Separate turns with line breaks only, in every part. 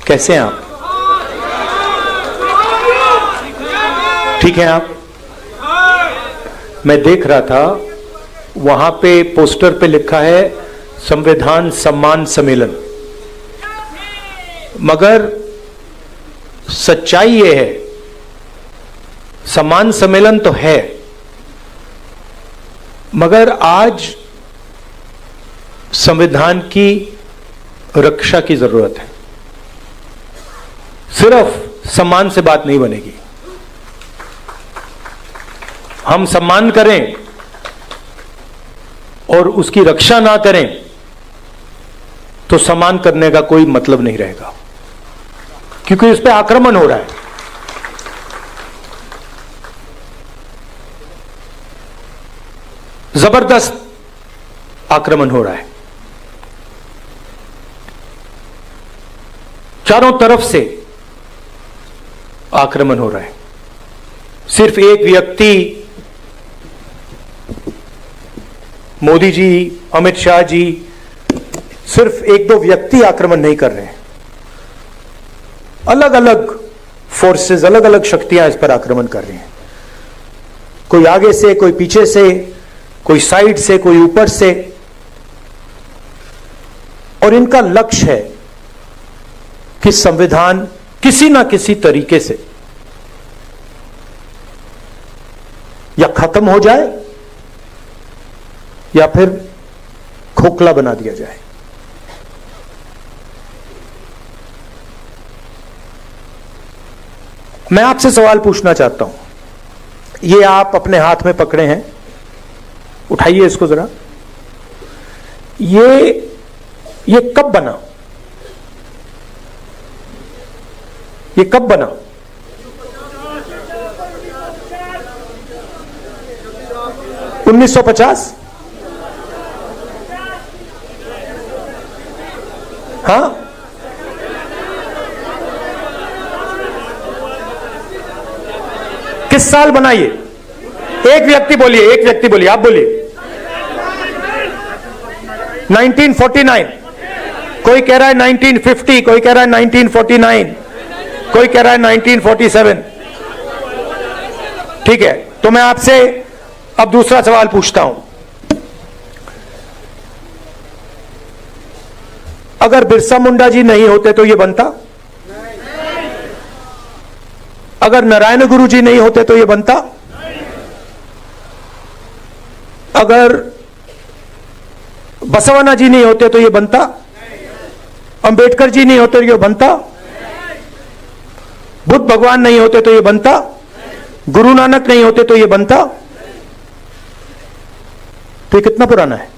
कैसे हैं आप? ठीक हैं आप? मैं देख रहा था वहां पे पोस्टर पे लिखा है संविधान सम्मान सम्मेलन, मगर सच्चाई ये है सम्मान सम्मेलन तो है, मगर आज संविधान की रक्षा की जरूरत है। सिर्फ सम्मान से बात नहीं बनेगी। हम सम्मान करें और उसकी रक्षा ना करें तो सम्मान करने का कोई मतलब नहीं रहेगा, क्योंकि इस पे आक्रमण हो रहा है। जबरदस्त आक्रमण हो रहा है, चारों तरफ से आक्रमण हो रहा है। सिर्फ एक व्यक्ति, मोदी जी, अमित शाह जी, सिर्फ एक दो व्यक्ति आक्रमण नहीं कर रहे हैं। अलग अलग फोर्सेस, अलग अलग शक्तियां इस पर आक्रमण कर रही हैं। कोई आगे से, कोई पीछे से, कोई साइड से, कोई ऊपर से, और इनका लक्ष्य है कि संविधान किसी ना किसी तरीके से या खत्म हो जाए या फिर खोखला बना दिया जाए। मैं आपसे सवाल पूछना चाहता हूं। ये आप अपने हाथ में पकड़े हैं, उठाइए इसको जरा। ये कब बना? ये कब बना? $1950? हाँ, किस साल बना ये? एक व्यक्ति बोलिए, एक व्यक्ति बोलिए, आप बोलिए। 1949। कोई कह रहा है 1950, कोई कह रहा है 1949, कोई कह रहा है 1947। ठीक है, तो मैं आपसे अब दूसरा सवाल पूछता हूं। अगर बिरसा मुंडा जी नहीं होते तो ये बनता? अगर नारायण गुरु जी नहीं होते तो ये बनता? अगर बसवन्ना जी नहीं होते तो ये बनता? अंबेडकर जी नहीं होते तो ये बनता? बुद्ध भगवान नहीं होते तो ये बनता? गुरु नानक नहीं होते तो ये बनता? तो ये कितना पुराना है?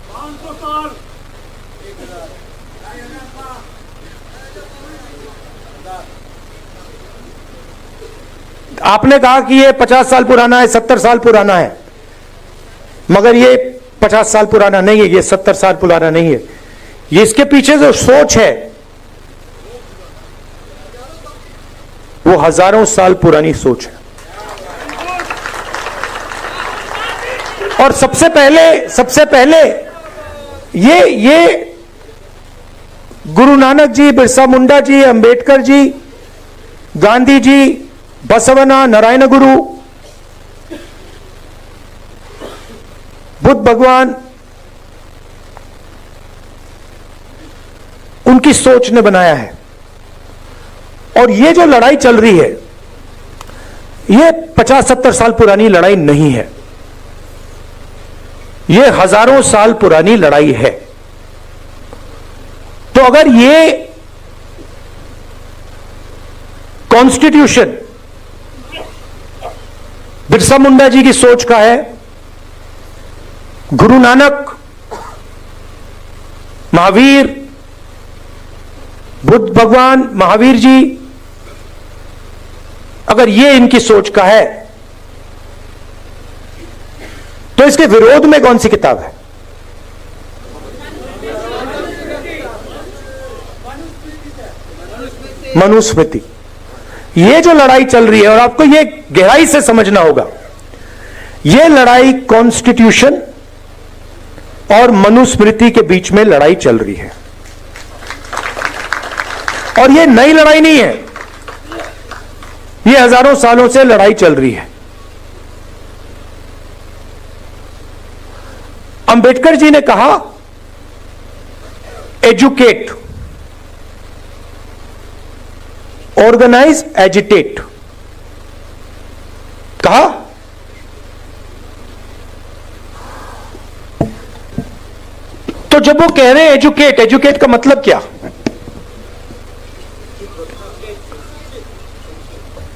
500 साल।
आपने कहा कि ये 50 साल पुराना है, 70 साल पुराना है, मगर ये 50 साल पुराना नहीं है, ये 70 साल पुराना नहीं है। ये इसके पीछे जो सोच है वो हजारों साल पुरानी सोच है। और सबसे पहले ये गुरु नानक जी, बिरसा मुंडा जी, अंबेडकर जी, गांधी जी, बसवन्ना, नारायण गुरु, बुद्ध भगवान, उनकी सोच ने बनाया है। और ये जो लड़ाई चल रही है ये 50-70 साल पुरानी लड़ाई नहीं है, ये हजारों साल पुरानी लड़ाई है। तो अगर ये कॉन्स्टिट्यूशन बिरसा मुंडा जी की सोच का है, गुरु नानक, महावीर, बुद्ध भगवान, महावीर जी, अगर ये इनकी सोच का है तो इसके विरोध में कौन सी किताब है? मनुस्मृति। ये जो लड़ाई चल रही है, और आपको ये गहराई से समझना होगा, ये लड़ाई कॉन्स्टिट्यूशन और मनुस्मृति के बीच में लड़ाई चल रही है। और ये नई लड़ाई नहीं है, ये हजारों सालों से लड़ाई चल रही है। अंबेडकर जी ने कहा एजुकेट, ऑर्गेनाइज, एजिटेट, कहा। तो जब वो कह रहे हैं एजुकेट, एजुकेट का मतलब क्या?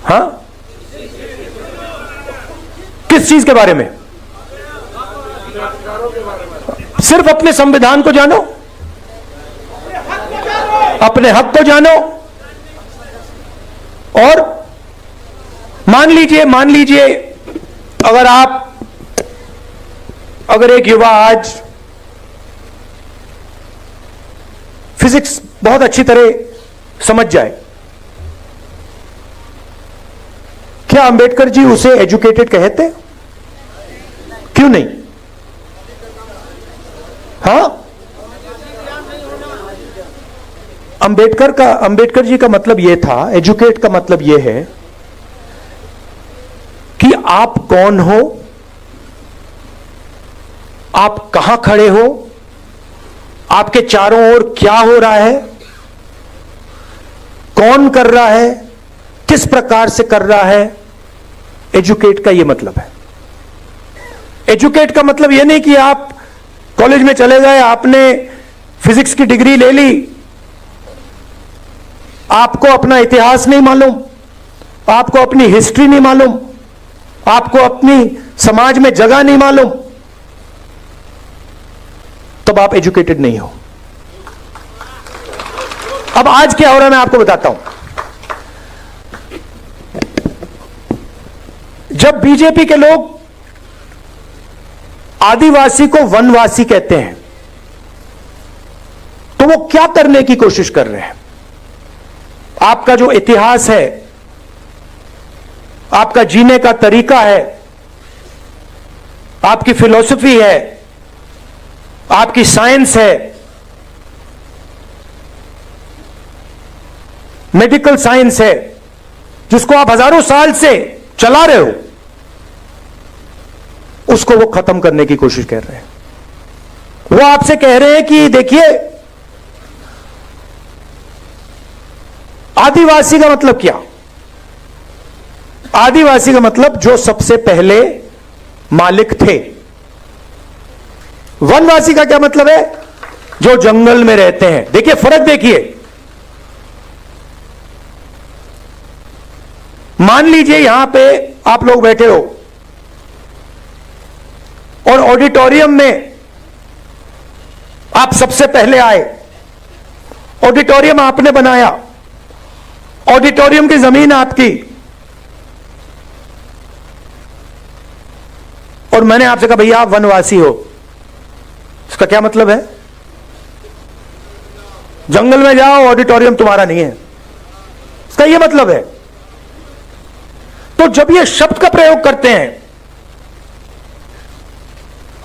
हाँ, किस चीज के बारे में? सिर्फ अपने संविधान को जानो, अपने हक को जानो, और मान लीजिए अगर एक युवा आज फिजिक्स बहुत अच्छी तरह समझ जाए, क्या अंबेडकर जी उसे एजुकेटेड कहते? क्यों नहीं? हाँ, अंबेडकर जी का मतलब यह था, एजुकेट का मतलब यह है कि आप कौन हो, आप कहां खड़े हो, आपके चारों ओर क्या हो रहा है, कौन कर रहा है, किस प्रकार से कर रहा है। एजुकेट का यह मतलब है। एजुकेट का मतलब यह नहीं कि आप कॉलेज में चले गए, आपने फिजिक्स की डिग्री ले ली, आपको अपना इतिहास नहीं मालूम, आपको अपनी हिस्ट्री नहीं मालूम, आपको अपनी समाज में जगह नहीं मालूम, तब आप एजुकेटेड नहीं हो। अब आज क्या हो रहा है मैं आपको बताता हूं। जब बीजेपी के लोग आदिवासी को वनवासी कहते हैं, तो वो क्या करने की कोशिश कर रहे हैं? आपका जो इतिहास है, आपका जीने का तरीका है, आपकी फिलॉसफी है, आपकी साइंस है, मेडिकल साइंस है, जिसको आप हजारों साल से चला रहे हो, उसको वो खत्म करने की कोशिश कर रहे हैं। वो आपसे कह रहे हैं कि देखिए, आदिवासी का मतलब क्या? आदिवासी का मतलब जो सबसे पहले मालिक थे। वनवासी का क्या मतलब है? जो जंगल में रहते हैं। देखिए फर्क, देखिए, मान लीजिए यहां पे आप लोग बैठे हो और ऑडिटोरियम में आप सबसे पहले आए, ऑडिटोरियम आपने बनाया, ऑडिटोरियम की जमीन आपकी, और मैंने आपसे कहा भैया आप वनवासी हो। इसका क्या मतलब है? जंगल में जाओ, ऑडिटोरियम तुम्हारा नहीं है, इसका यह मतलब है। तो जब ये शब्द का प्रयोग करते हैं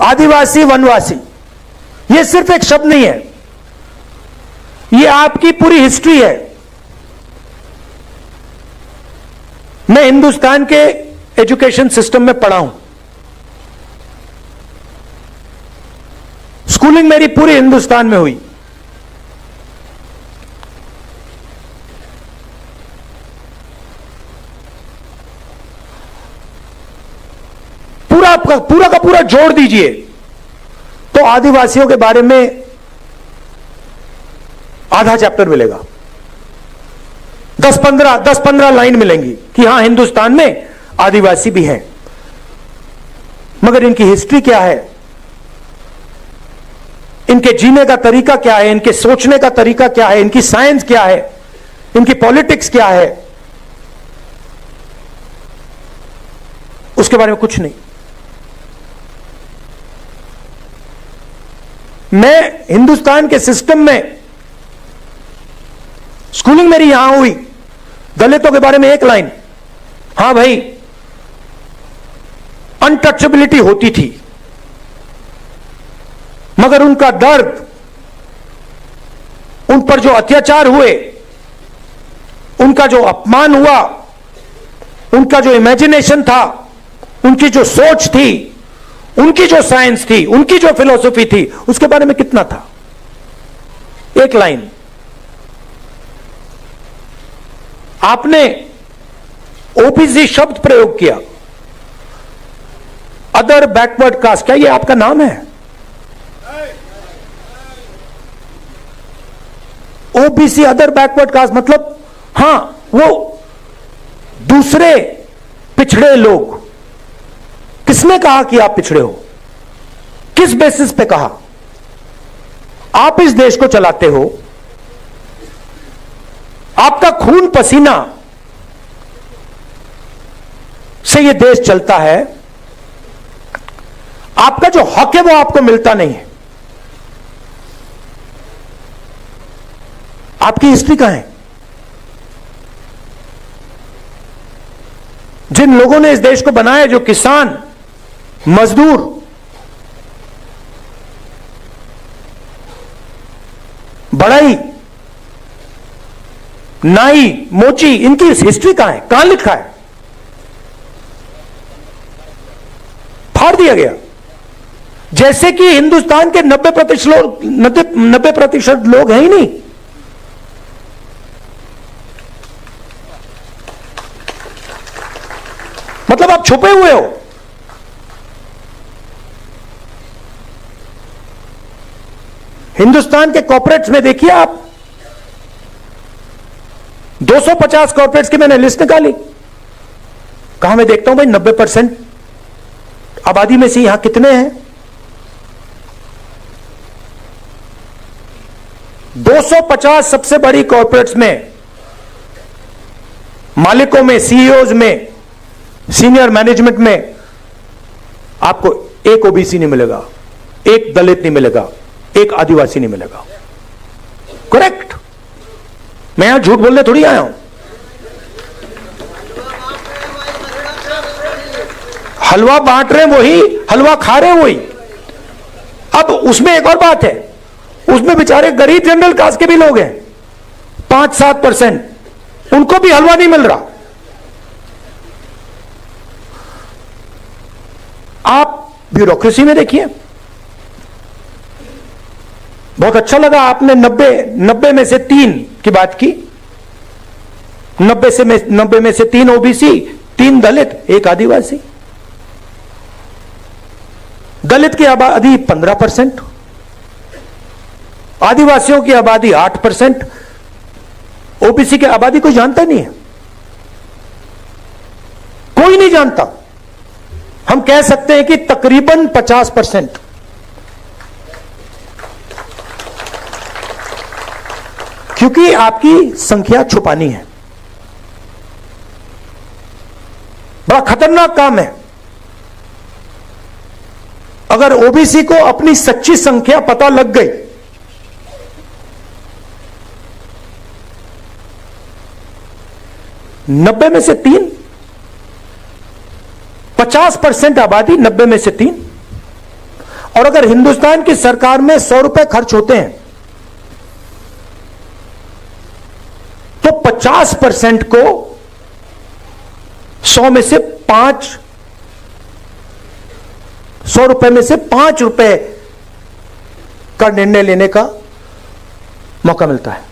आदिवासी वनवासी, ये सिर्फ एक शब्द नहीं है, ये आपकी पूरी हिस्ट्री है। मैं हिंदुस्तान के एजुकेशन सिस्टम में पढ़ा हूं, स्कूलिंग मेरी पूरी हिंदुस्तान में हुई। पूरा का पूरा जोड़ दीजिए तो आदिवासियों के बारे में आधा चैप्टर मिलेगा, 10-15 लाइन मिलेंगी कि हां हिंदुस्तान में आदिवासी भी हैं, मगर इनकी हिस्ट्री क्या है, इनके जीने का तरीका क्या है, इनके सोचने का तरीका क्या है, इनकी साइंस क्या है, इनकी पॉलिटिक्स क्या है, उसके बारे में कुछ नहीं। मैं हिंदुस्तान के सिस्टम में स्कूलिंग मेरी यहां हुई, दलितों के बारे में एक लाइन, हां भाई अनटचेबिलिटी होती थी, मगर उनका दर्द, उन पर जो अत्याचार हुए, उनका जो अपमान हुआ, उनका जो इमेजिनेशन था, उनकी जो सोच थी, उनकी जो साइंस थी, उनकी जो फिलॉसफी थी, उसके बारे में कितना था? एक लाइन। आपने ओबीसी शब्द प्रयोग किया, अदर बैकवर्ड कास्ट, क्या ये आपका नाम है? ओबीसी अदर बैकवर्ड कास्ट मतलब हां, वो दूसरे पिछड़े लोग। किसने कहा कि आप पिछड़े हो? किस बेसिस पे कहा? आप इस देश को चलाते हो, आपका खून पसीना से यह देश चलता है, आपका जो हक है वो आपको मिलता नहीं है। आपकी हिस्ट्री कहां है? जिन लोगों ने इस देश को बनाया, जो किसान, मजदूर, बढ़ई, नाई, मोची, इनकी हिस्ट्री कहां है? कहां लिखा है? फाड़ दिया गया। जैसे कि हिंदुस्तान के 90% लोग हैं ही नहीं। मतलब आप छुपे हुए हो। हिंदुस्तान के कॉर्पोरेट्स में देखिए आप, 250 कॉर्पोरेट्स की मैंने लिस्ट निकाली। कहां मैं देखता हूं भाई 90% आबादी में से यहां कितने हैं? 250 सबसे बड़ी कॉर्पोरेट्स में, मालिकों में, सीईओज में, सीनियर मैनेजमेंट में आपको एक ओबीसी नहीं मिलेगा, एक दलित नहीं मिलेगा, एक आदिवासी नहीं मिलेगा। करेक्ट? मैं यहां झूठ बोलने थोड़ी आया हूं। हलवा बांट रहे वही, हलवा खा रहे वही। अब उसमें एक और बात है, उसमें बेचारे गरीब जनरल कास्ट के भी लोग हैं, 5-7%, उनको भी हलवा नहीं मिल रहा। आप ब्यूरोक्रेसी में देखिए। बहुत अच्छा लगा आपने 90 में से 3 की बात की। 90 में से 3 ओबीसी, 3 दलित, 1 आदिवासी। दलित की आबादी 15%, आदिवासियों की आबादी 8%, ओबीसी की आबादी कोई जानता नहीं है, कोई नहीं जानता। हम कह सकते हैं कि तकरीबन 50%। क्योंकि आपकी संख्या छुपानी है। बड़ा खतरनाक काम है। अगर ओबीसी को अपनी सच्ची संख्या पता लग गई, नब्बे में से 3, 50% आबादी, 90 में से 3। और अगर हिंदुस्तान की सरकार में 100 रुपए खर्च होते हैं तो 50% को 100 में से 5, 100 रुपए में से 5 रुपए का निर्णय लेने का मौका मिलता है।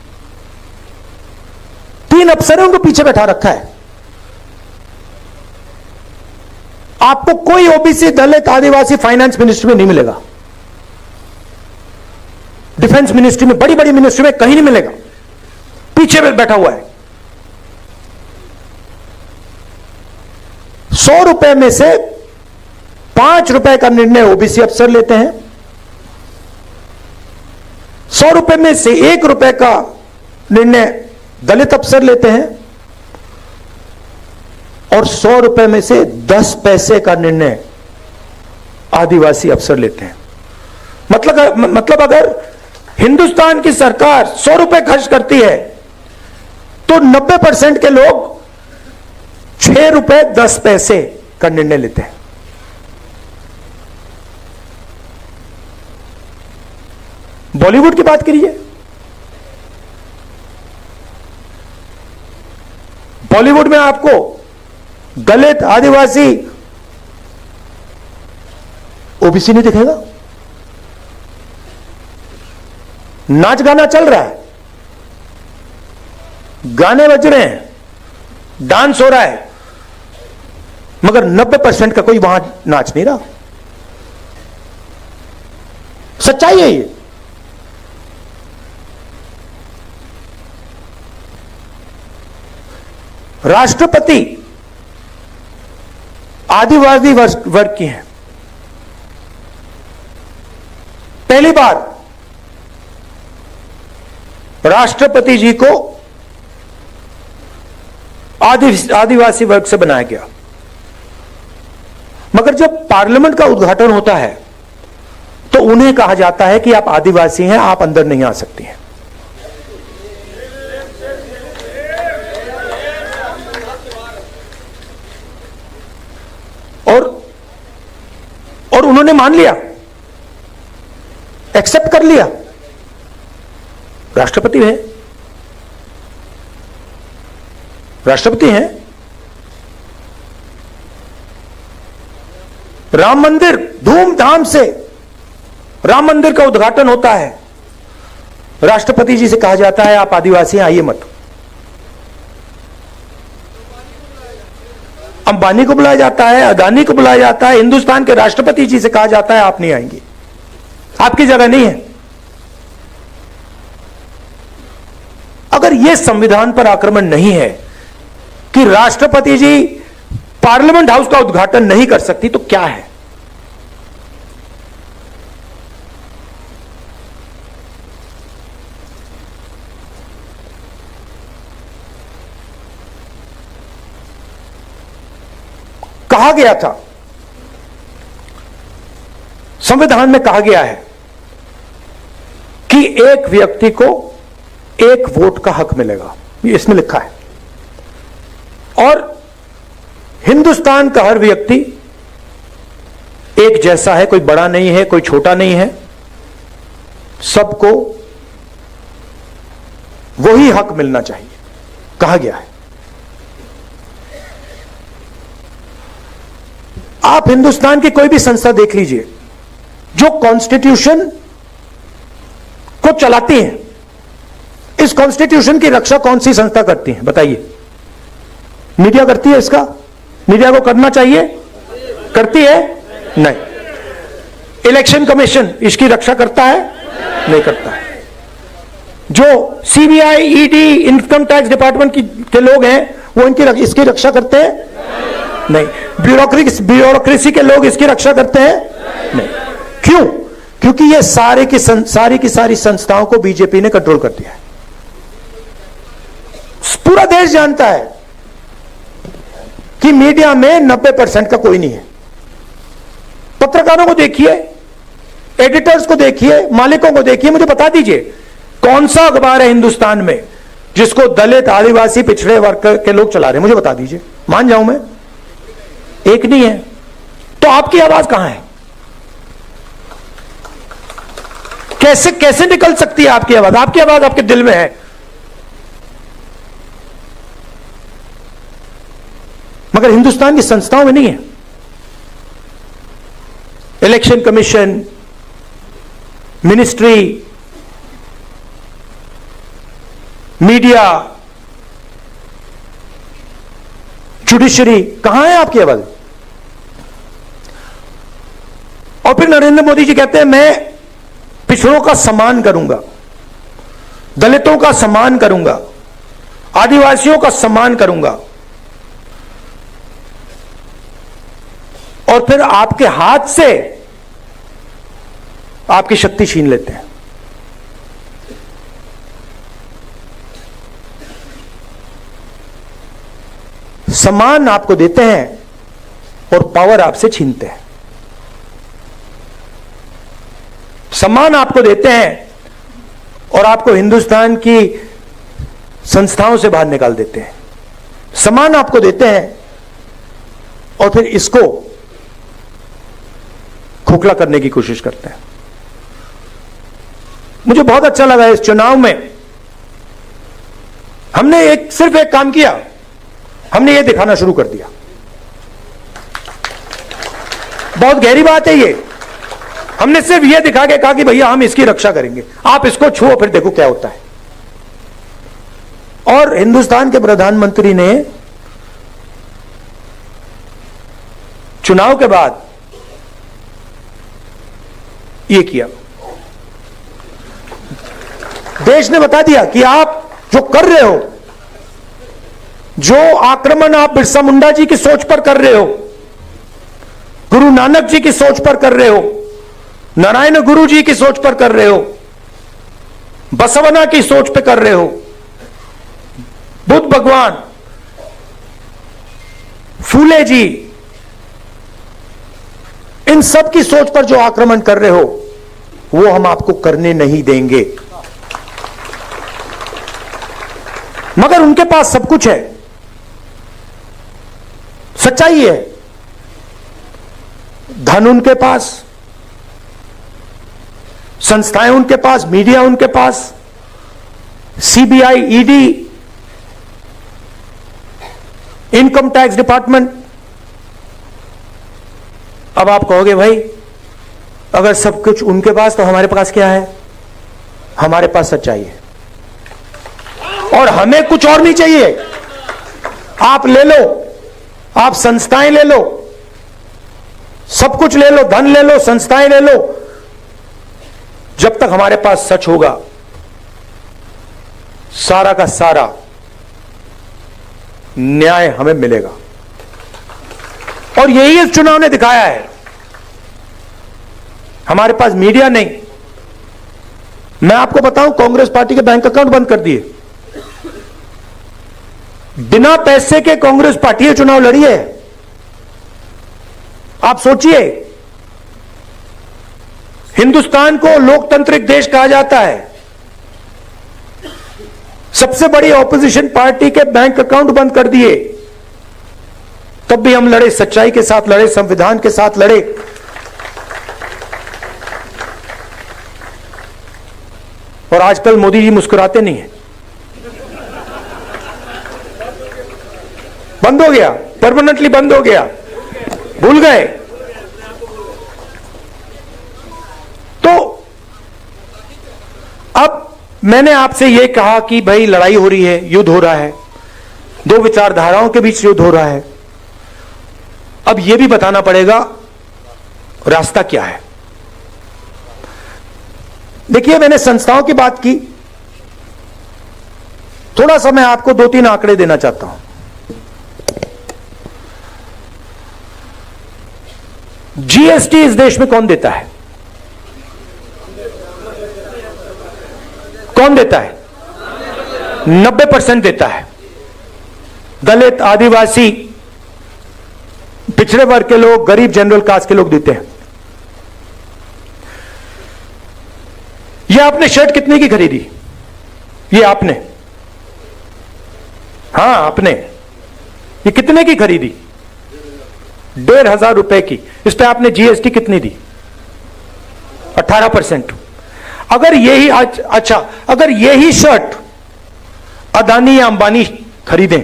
3 अफसरों को पीछे बैठा रखा है। आपको कोई ओबीसी, दलित, आदिवासी फाइनेंस मिनिस्ट्री में नहीं मिलेगा, डिफेंस मिनिस्ट्री में, बड़ी बड़ी मिनिस्ट्री में कहीं नहीं मिलेगा। पीछे में बैठा हुआ है। 100 रुपए में से 5 रुपए का निर्णय ओबीसी अफसर लेते हैं, 100 रुपए में से 1 रुपए का निर्णय दलित अफसर लेते हैं, और 100 रुपए में से 10 पैसे का निर्णय आदिवासी अफसर लेते हैं। मतलब अगर हिंदुस्तान की सरकार 100 रुपए खर्च करती है तो 90% के लोग 6 रुपए 10 पैसे का निर्णय लेते हैं। बॉलीवुड की बात करिए, बॉलीवुड में आपको दलित, आदिवासी, ओबीसी नहीं दिखेगा। नाच गाना चल रहा है, गाने बज रहे हैं, डांस हो रहा है, मगर 90% का कोई वहां नाच नहीं रहा। सच्चाई है ये। राष्ट्रपति आदिवासी वर्ग की हैं। पहली बार राष्ट्रपति जी को आदिवासी वर्ग से बनाया गया, मगर जब पार्लियामेंट का उद्घाटन होता है तो उन्हें कहा जाता है कि आप आदिवासी हैं, आप अंदर नहीं आ सकती हैं। और उन्होंने मान लिया, एक्सेप्ट कर लिया। राष्ट्रपति हैं, राष्ट्रपति हैं। राम मंदिर, धूमधाम से राम मंदिर का उद्घाटन होता है, राष्ट्रपति जी से कहा जाता है आप आदिवासी हैं, आइए मत। अंबानी को बुलाया जाता है, अदानी को बुलाया जाता है, हिंदुस्तान के राष्ट्रपति जी से कहा जाता है आप नहीं आएंगे, आपकी जगह नहीं है। अगर यह संविधान पर आक्रमण नहीं है कि राष्ट्रपति जी पार्लियामेंट हाउस का उद्घाटन नहीं कर सकती, तो क्या है? कहा गया था, संविधान में कहा गया है कि एक व्यक्ति को एक वोट का हक मिलेगा, ये इसमें लिखा है। और हिंदुस्तान का हर व्यक्ति एक जैसा है, कोई बड़ा नहीं है, कोई छोटा नहीं है, सबको वही हक मिलना चाहिए, कहा गया है। आप हिंदुस्तान की कोई भी संस्था देख लीजिए जो कॉन्स्टिट्यूशन को चलाती है, इस कॉन्स्टिट्यूशन की रक्षा कौन सी संस्था करती है बताइए? मीडिया करती है इसका? मीडिया को करना चाहिए? करती है? नहीं। इलेक्शन कमीशन इसकी रक्षा करता है? नहीं करता है। जो CBI, ED, income tax department के लोग हैं वो इसकी रक्षा करते हैं? नहीं। ब्यूरोक्रेसी के लोग इसकी रक्षा करते हैं? नहीं। क्यों? क्योंकि ये सारी की सारी संस्थाओं को बीजेपी ने कंट्रोल कर दिया है। पूरा देश जानता है कि मीडिया में 90% का कोई नहीं है। पत्रकारों को देखिए, एडिटर्स को देखिए, मालिकों को देखिए, मुझे बता दीजिए कौन सा अखबार है हिंदुस्तान में जिसको दलित, आदिवासी, पिछड़े वर्ग के लोग चला रहे हैं? मुझे बता दीजिए, मान जाऊं मैं। एक नहीं है। तो आपकी आवाज कहां है? कैसे निकल सकती है आपकी आवाज? आपकी आवाज आपके दिल में है, मगर हिंदुस्तान की संस्थाओं में नहीं है। Election commission, ministry, media, judiciary, कहां है आपकी आवाज? और फिर नरेंद्र मोदी जी कहते हैं मैं पिछड़ों का सम्मान करूंगा, दलितों का सम्मान करूंगा, आदिवासियों का सम्मान करूंगा, और फिर आपके हाथ से आपकी शक्ति छीन लेते हैं। सम्मान आपको देते हैं और पावर आपसे छीनते हैं। सम्मान आपको देते हैं और आपको हिंदुस्तान की संस्थाओं से बाहर निकाल देते हैं। सम्मान आपको देते हैं और फिर इसको खोखला करने की कोशिश करते हैं। मुझे बहुत अच्छा लगा इस चुनाव में हमने सिर्फ एक काम किया, हमने ये दिखाना शुरू कर दिया। बहुत गहरी बात है ये। हमने सिर्फ ये दिखा के कहा कि भैया हम इसकी रक्षा करेंगे, आप इसको छुओ फिर देखो क्या होता है। और हिंदुस्तान के प्रधानमंत्री ने चुनाव के बाद ये किया। देश ने बता दिया कि आप जो कर रहे हो, जो आक्रमण आप बिरसा मुंडा जी की सोच पर कर रहे हो, गुरु नानक जी की सोच पर कर रहे हो, नारायण गुरु जी की सोच पर कर रहे हो, बसवना की सोच पर कर रहे हो, बुद्ध भगवान, फूले जी, इन सब की सोच पर जो आक्रमण कर रहे हो वो हम आपको करने नहीं देंगे। मगर उनके पास सब कुछ है, सच्चाई है, धन उनके पास, संस्थाएं उनके पास, मीडिया उनके पास, CBI, ED, income tax department. अब आप कहोगे भाई अगर सब कुछ उनके पास तो हमारे पास क्या है? हमारे पास सच्चाई है और हमें कुछ और नहीं चाहिए। आप ले लो, आप संस्थाएं ले लो, सब कुछ ले लो, धन ले लो, संस्थाएं ले लो, जब तक हमारे पास सच होगा सारा का सारा न्याय हमें मिलेगा। और यही इस चुनाव ने दिखाया है। हमारे पास मीडिया नहीं। मैं आपको बताऊं, कांग्रेस पार्टी के बैंक अकाउंट बंद कर दिए। बिना पैसे के कांग्रेस पार्टी ये चुनाव लड़ी है। आप सोचिए, हिंदुस्तान को लोकतांत्रिक देश कहा जाता है, सबसे बड़ी ऑपोजिशन पार्टी के बैंक अकाउंट बंद कर दिए, तब भी हम लड़े, सच्चाई के साथ लड़े, संविधान के साथ लड़े। और आजकल मोदी जी मुस्कुराते नहीं हैं। बंद हो गया, परमानेंटली बंद हो गया, भूल गए। तो अब मैंने आपसे यह कहा कि भाई लड़ाई हो रही है, युद्ध हो रहा है, दो विचारधाराओं के बीच युद्ध हो रहा है। अब यह भी बताना पड़ेगा रास्ता क्या है। देखिए, मैंने संस्थाओं की बात की, थोड़ा सा मैं आपको 2-3 आंकड़े देना चाहता हूं। जीएसटी इस देश में कौन देता है? कौन देता है? 90% देता है। दलित, आदिवासी, पिछड़े वर्ग के लोग, गरीब, जनरल कास्ट के लोग देते हैं। ये आपने शर्ट कितने की खरीदी? ये आपने, हाँ आपने, ये कितने की खरीदी? 1,500 रुपए की। इस पे आपने जीएसटी कितनी दी? 18%। अगर यही, अच्छा, अगर यही शर्ट अदानी या अंबानी खरीदें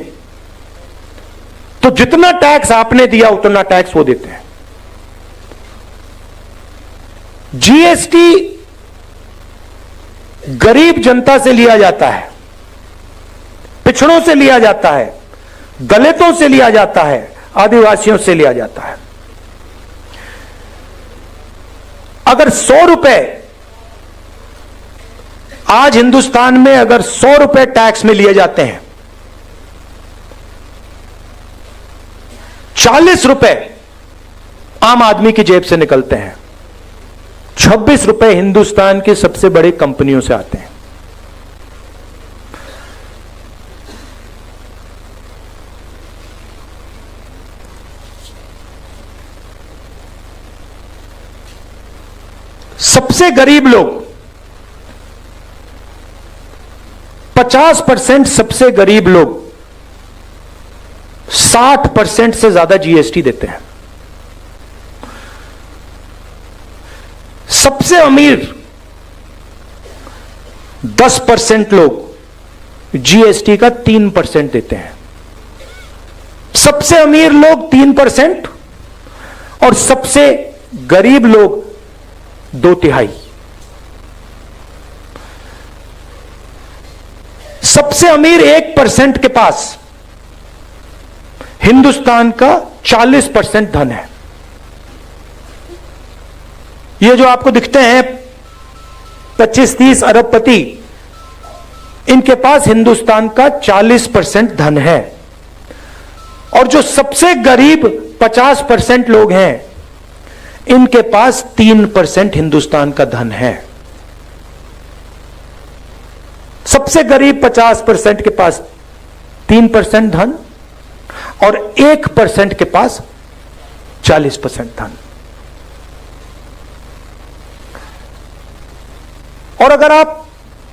तो जितना टैक्स आपने दिया उतना टैक्स वो देते हैं। जीएसटी गरीब जनता से लिया जाता है, पिछड़ों से लिया जाता है, दलितों से लिया जाता है, आदिवासियों से लिया जाता है। अगर 100 रुपए आज हिंदुस्तान में, अगर 100 रुपए टैक्स में लिए जाते हैं, 40 रुपए आम आदमी की जेब से निकलते हैं, 26 रुपए हिंदुस्तान की सबसे बड़ी कंपनियों से आते हैं। सबसे गरीब लोग, 50% सबसे गरीब लोग 60% से ज्यादा जीएसटी देते हैं। सबसे अमीर 10% लोग जीएसटी का 3% देते हैं। सबसे अमीर लोग 3% और सबसे गरीब लोग 2/3। सबसे अमीर 1% के पास हिंदुस्तान का 40% धन है। ये जो आपको दिखते हैं 25-30 अरबपति, इनके पास हिंदुस्तान का 40% धन है। और जो सबसे गरीब 50% लोग हैं, इनके पास 3% हिंदुस्तान का धन है। सबसे गरीब 50% के पास 3% धन और 1% के पास 40% धन। और अगर आप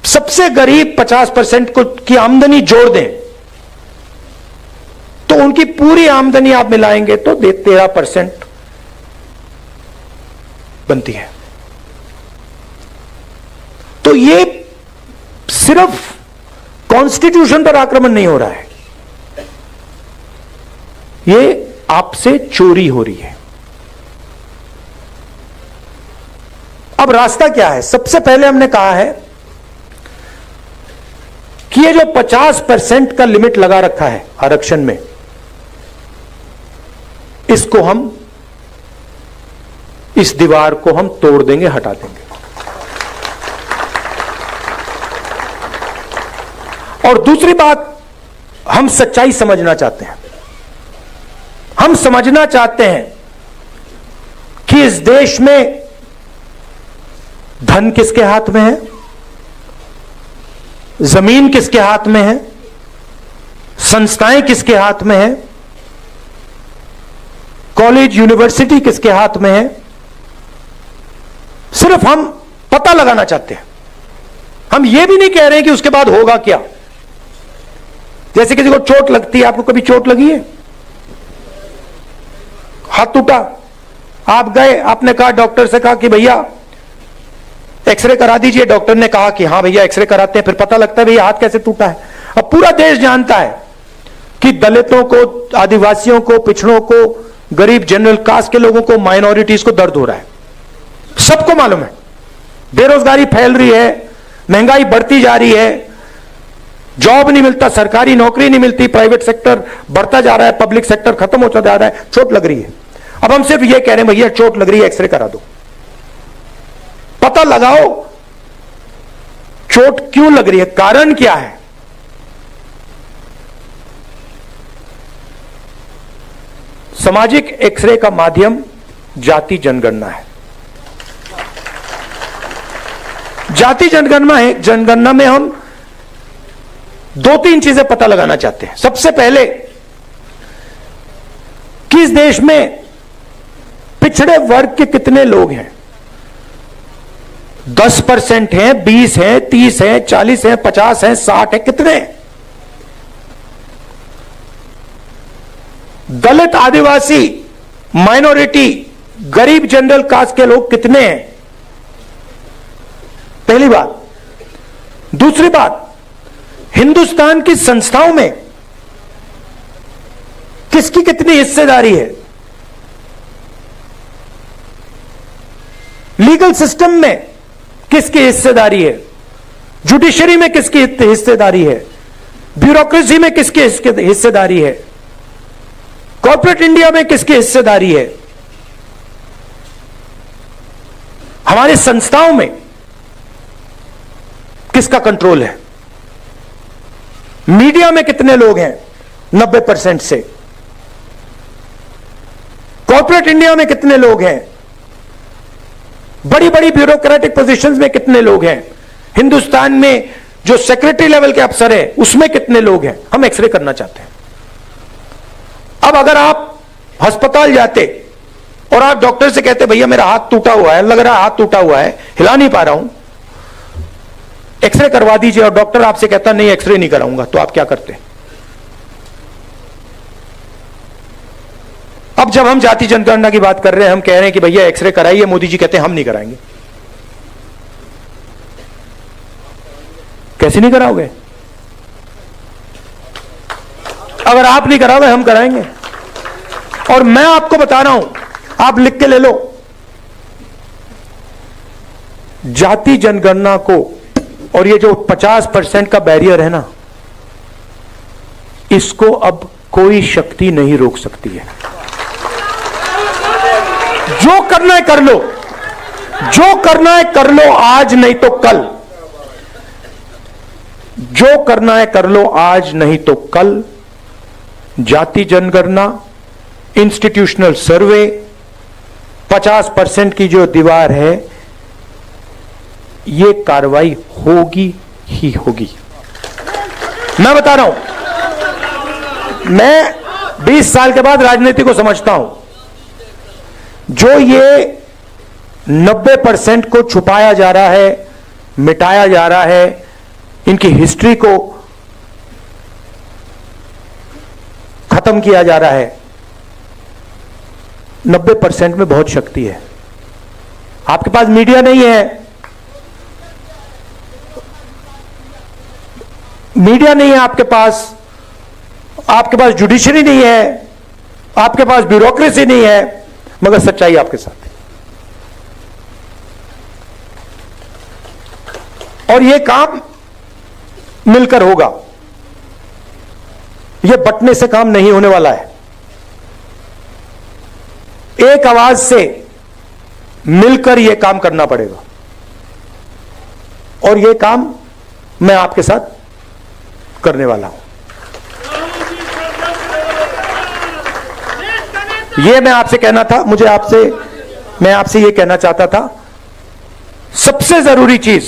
सबसे गरीब 50% को की आमदनी जोड़ दें तो उनकी पूरी आमदनी आप मिलाएंगे तो 13% बनती है। तो ये सिर्फ कॉन्स्टिट्यूशन पर आक्रमण नहीं हो रहा है, ये आपसे चोरी हो रही है। अब रास्ता क्या है? सबसे पहले हमने कहा है कि ये जो 50% का लिमिट लगा रखा है आरक्षण में, इसको हम, इस दीवार को हम तोड़ देंगे, हटा देंगे। और दूसरी बात, हम सच्चाई समझना चाहते हैं। हम समझना चाहते हैं कि इस देश में धन किसके हाथ में है, जमीन किसके हाथ में है, संस्थाएं किसके हाथ में है, कॉलेज यूनिवर्सिटी किसके हाथ में है। सिर्फ हम पता लगाना चाहते हैं। हम यह भी नहीं कह रहे कि उसके बाद होगा क्या। जैसे किसी को चोट लगती है, आपको कभी चोट लगी है? हाथ टूटा, आप गए, आपने कहा, डॉक्टर से कहा कि भैया एक्सरे करा दीजिए। डॉक्टर ने कहा कि हां भैया एक्सरे कराते हैं। फिर पता लगता है भैया हाथ कैसे टूटा है। अब पूरा देश जानता है कि दलितों को, आदिवासियों को, पिछड़ों को, गरीब जनरल कास्ट के लोगों को, माइनॉरिटीज को दर्द हो रहा है। सबको मालूम है। बेरोजगारी फैल रही है, महंगाई बढ़ती जा रही है, जॉब नहीं मिलता, सरकारी नौकरी नहीं मिलती, प्राइवेट सेक्टर बढ़ता जा रहा है, पब्लिक सेक्टर खत्म होता जा रहा है, चोट लग रही है। अब हम सिर्फ ये कह रहे हैं भैया चोट लग रही है, एक्सरे करा दो, पता लगाओ चोट क्यों लग रही है, कारण क्या है। सामाजिक एक्सरे का माध्यम जाति जनगणना है। जाति जनगणना में हम 2-3 चीजें पता लगाना चाहते हैं। सबसे पहले, किस देश में पिछड़े वर्ग के कितने लोग हैं? 10% हैं, 20 हैं, 30 हैं, 40 हैं, 50 हैं, 60 हैं, कितने? दलित, आदिवासी, माइनॉरिटी, गरीब जनरल कास्ट के लोग कितने हैं? पहली बात। दूसरी बात, हिंदुस्तान की संस्थाओं में किसकी कितनी हिस्सेदारी है? लीगल सिस्टम में किसकी हिस्सेदारी है? जुडिशरी में किसकी हिस्सेदारी है? ब्यूरोक्रेसी में किसकी हिस्सेदारी है? कॉर्पोरेट इंडिया में किसकी हिस्सेदारी है? हमारी संस्थाओं में किसका कंट्रोल है? मीडिया में कितने लोग हैं? 90% से। कॉर्पोरेट इंडिया में कितने लोग हैं? बड़ी बड़ी ब्यूरोक्रेटिक पोजीशंस में कितने लोग हैं? हिंदुस्तान में जो सेक्रेटरी लेवल के अफसर हैं उसमें कितने लोग हैं? हम एक्सरे करना चाहते हैं। अब अगर आप अस्पताल जाते और आप डॉक्टर से कहते भैया मेरा हाथ टूटा हुआ है, लग रहा है हाथ टूटा हुआ है, हिला नहीं पा रहा हूं, एक्सरे करवा दीजिए, और डॉक्टर आपसे कहता नहीं एक्सरे नहीं कराऊंगा, तो आप क्या करते? अब जब हम जाति जनगणना की बात कर रहे हैं, हम कह रहे हैं कि भैया एक्सरे कराइए, मोदी जी कहते हैं हम नहीं कराएंगे। कैसे नहीं कराओगे? अगर आप नहीं कराओगे हम कराएंगे। और मैं आपको बता रहा हूं, आप लिख के ले लो, जाति जनगणना को और ये जो 50% का बैरियर है ना, इसको अब कोई शक्ति नहीं रोक सकती है। जो करना है कर लो, जो करना है कर लो, आज नहीं तो कल। जो करना है कर लो, आज नहीं तो कल। जाति जनगणना, इंस्टीट्यूशनल सर्वे, 50% की जो दीवार है, ये कार्रवाई होगी ही होगी। मैं बता रहा हूं, मैं 20 साल के बाद राजनीति को समझता हूं। जो ये 90% को छुपाया जा रहा है, मिटाया जा रहा है, इनकी हिस्ट्री को खत्म किया जा रहा है, 90% में बहुत शक्ति है। आपके पास मीडिया नहीं है, मीडिया नहीं है आपके पास जुडिशरी नहीं है, आपके पास ब्यूरोक्रेसी नहीं है, मगर सच्चाई आपके साथ है। और यह काम मिलकर होगा, यह बंटने से काम नहीं होने वाला है। एक आवाज से मिलकर यह काम करना पड़ेगा, और यह काम मैं आपके साथ करने वाला हूं। यह मैं आपसे कहना था, मैं आपसे यह कहना चाहता था, सबसे जरूरी चीज,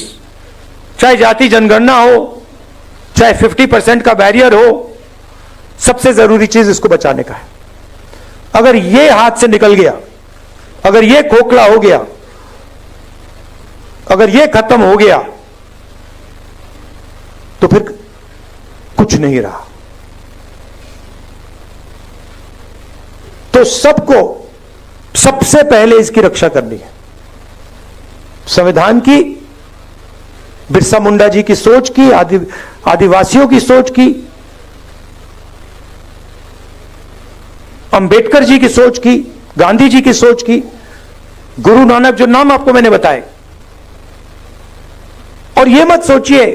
चाहे जाति जनगणना हो, चाहे 50% का बैरियर हो, सबसे जरूरी चीज इसको बचाने का है। अगर यह हाथ से निकल गया, अगर यह खोखला हो गया, अगर यह खत्म हो गया, तो फिर कुछ नहीं रहा। तो सबको सबसे पहले इसकी रक्षा करनी है। संविधान की, बिरसा मुंडा जी की सोच की, आदिवासियों की सोच की, अंबेडकर जी की सोच की, गांधी जी की सोच की, गुरु नानक, जो नाम आपको मैंने बताए। और यह मत सोचिए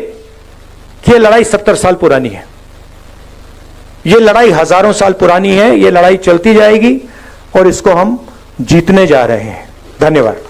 कि यह लड़ाई 70 साल पुरानी है। यह लड़ाई हजारों साल पुरानी है। यह लड़ाई चलती जाएगी और इसको हम जीतने जा रहे हैं। धन्यवाद।